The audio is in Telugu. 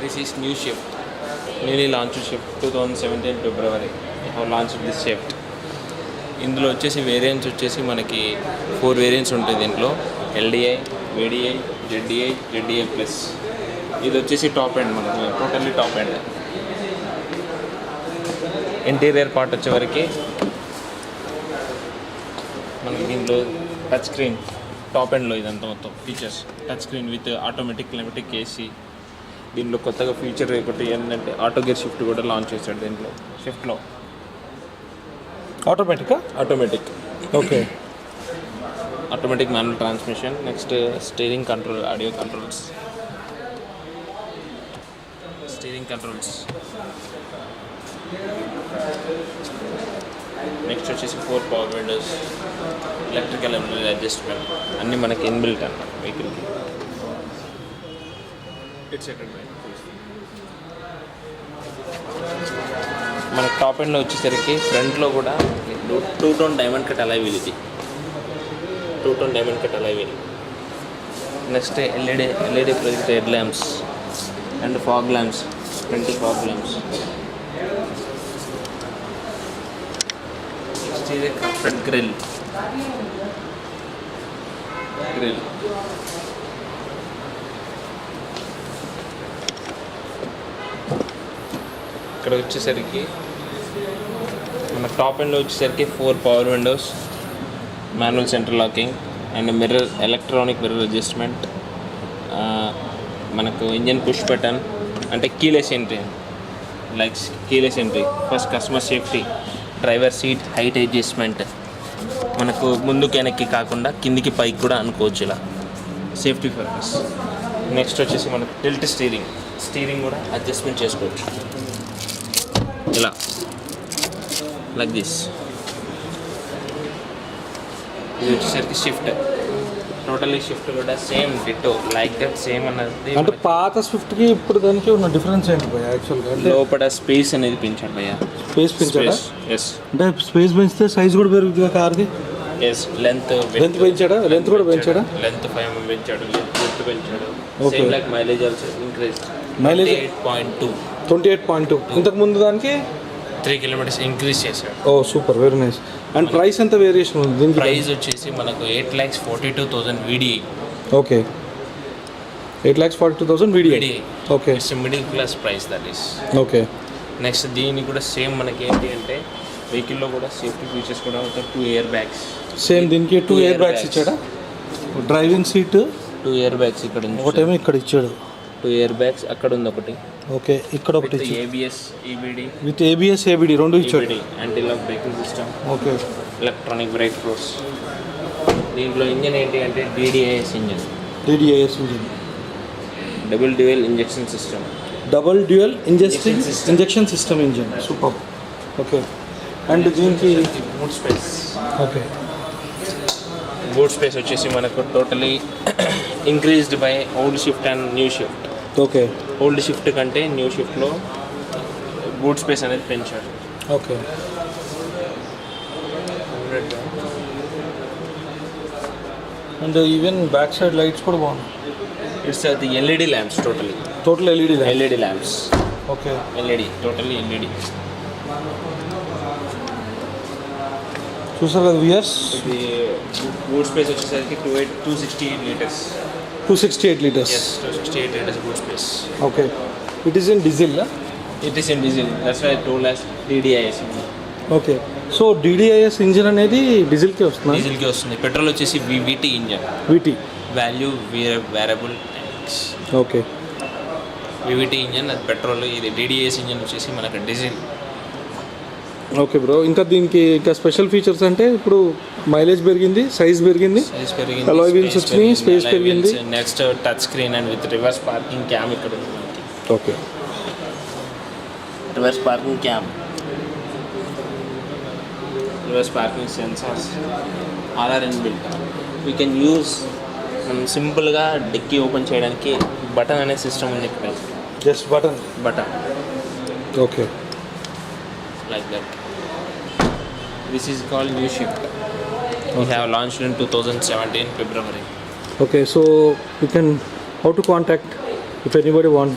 This is new shift, newly launched shift 2017 February. I have launched this shift. ఇందులో వచ్చేసి వేరియంట్స్ వచ్చేసి మనకి 4 వేరియంట్స్ ఉంటాయి దీంట్లో. LDI, VDI, ZDI, ZDI plus. ఇది వచ్చేసి టాప్ ఎండ్ మనకి totally top end. Interior part వచ్చేవరకు మనకి దీంట్లో టచ్ స్క్రీన్ టాప్ ఎండ్లో ఇదంతా మొత్తం features touch screen with automatic climatic AC. దీంట్లో కొత్తగా ఫీచర్ ఒకటి ఏంటంటే ఆటో గేర్ షిఫ్ట్ కూడా లాంచ్ చేశాడు దీంట్లో. షిఫ్ట్లో automatic okay, automatic manual transmission. Next steering control, audio controls, steering controls. Next వచ్చేసి 4 పవర్ విండోస్, ఎలక్ట్రికల్ అడ్జస్ట్మెంట్ అన్నీ మనకి ఇన్బిల్ట్ అన్నమాట వెహికల్కి. మన టాప్ ఎండ్లో వచ్చేసరికి ఫ్రంట్లో కూడా 2 tone diamond cut alloy wheel, ఇది 2 tone diamond cut alloy wheel. Next LED project head lamps and fog lamps, 20 fog lamps. Next ఇది ఫ్రంట్ గ్రిల్. ఇక్కడ వచ్చేసరికి మన టాప్ ఎండ్లో వచ్చేసరికి 4 power windows, manual centre locking and mirror, electronic mirror adjustment. మనకు ఇంజన్ పుష్ బటన్ అంటే keyless entry, like keyless entry. First customer safety, driver seat height adjustment. మనకు ముందుకు వెనక్కి కాకుండా కిందికి పైకి కూడా అనుకోవచ్చు ఇలా, సేఫ్టీ పర్పస్. నెక్స్ట్ వచ్చేసి మనకు టిల్ట్ స్టీరింగ్ కూడా అడ్జస్ట్మెంట్ చేసుకోవచ్చు ఇలా, లైక్ దిస్. ఇది వచ్చేసరికి షిఫ్ట్, టోటల్లీ షిఫ్ట్ కూడా same ditto like that same అన్నది. అంటే పాత స్విఫ్ట్కి ఇప్పుడు దానికి ఉన్న డిఫరెన్స్ ఏంటి భయ్యా? యాక్చువల్గా లోపల స్పేస్ అనేది పెంచాడు భయ్యా. స్పేస్ పెంచాడా? ఎస్. అంటే స్పేస్ పెంచితే సైజ్ కూడా పెరుగుతుంది కార్ది. ఎస్. లెంత్ పెంచాడా? లెంత్ కూడా పెంచాడా? లెంత్ 5 పెంచాడు, లెంత్ పెంచాడు. Same like mileage also increase. Mileage 28.2. ఇంతకు ముందు దానికి 3 kilometers ఇంక్రీజ్ చేశాడు. Oh super, very nice. And price ఎంత వేరియేషన్ ఉంది దీనికి? ప్రైస్ వచ్చేసి మనకు 8,42,000 VDI. Okay, 8,42,000 VDI. Okay, it's middle class price that is. Okay. Next దీనికి కూడా సేమ్ మనకి ఏంటి అంటే వెహికల్లో కూడా సేఫ్టీ ఫీచర్స్ కూడా ఉంటాయి. 2 ఎయిర్ బ్యాగ్స్. సేమ్ దీనికి 2 ఎయిర్ బ్యాగ్స్ ఇచ్చాడా? డ్రైవింగ్ సీట్ 2 ఎయిర్ బ్యాగ్స్ ఇక్కడ ఉంది, ఒకటేమో ఇక్కడ ఇచ్చాడు. 2 ఎయిర్ బ్యాగ్స్ అక్కడ ఉంది ఒకటి. ఓకే, ఇక్కడ ఒకటి ABS EBD with ABS ABD రెండు ఇచ్చాడు. Anti lock braking system. Okay, electronic brake force. దీంట్లో ఇంజన్ ఏంటి అంటే DDIS engine. Double dual injection system engine. Super. Okay. And దీనికి boot space. Okay, boot space వచ్చేసి మనకు totally increased by old Swift and new Swift. Okay, old Swift కంటే న్యూ షిఫ్ట్లో బూట్ స్పేస్ అనేది పెంచాడు. Okay. And even back side lights కూడా బాగున్నాయి. It's the LED lamps, total LED lamps. Okay, totally LED. చూసారు కదా వ్యూయర్స్, ఇది బూట్ స్పేస్ వచ్చేసరికి 268 litres. 268 liters. Yes, 268 liters boot space. Okay. It is in diesel, huh? It is in diesel. That's why I told us DDIS. Okay. So DDIS engine అనేది డీజిల్కే వస్తుంది? డీజిల్కే వస్తుంది. పెట్రోల్ వచ్చేసి VT engine. VT. Value variable tanks. Okay. VT engine అది పెట్రోల్, ఇది DDIS ఇంజన్ వచ్చేసి మనకు డీజిల్. Okay bro. ఇంకా దీనికి ఇంకా స్పెషల్ ఫీచర్స్ అంటే ఇప్పుడు మైలేజ్ పెరిగింది, సైజ్ పెరిగింది, అలాయ్ వీల్స్ వచ్చినాయి, స్పేస్ పెరిగింది. Next touch screen and with reverse parking cam ఇక్కడ ఉంది మనకి. Okay, reverse parking cam, reverse parking sensors, are are inbuilt. We can use మనం సింపుల్గా డిక్కీ ఓపెన్ చేయడానికి బటన్ అనే సిస్టమ్ ఉంది ఇక్కడ. Just button. Okay, like that. This is called new shift. We have launched in 2017 February. Okay, so you can how to contact if anybody wants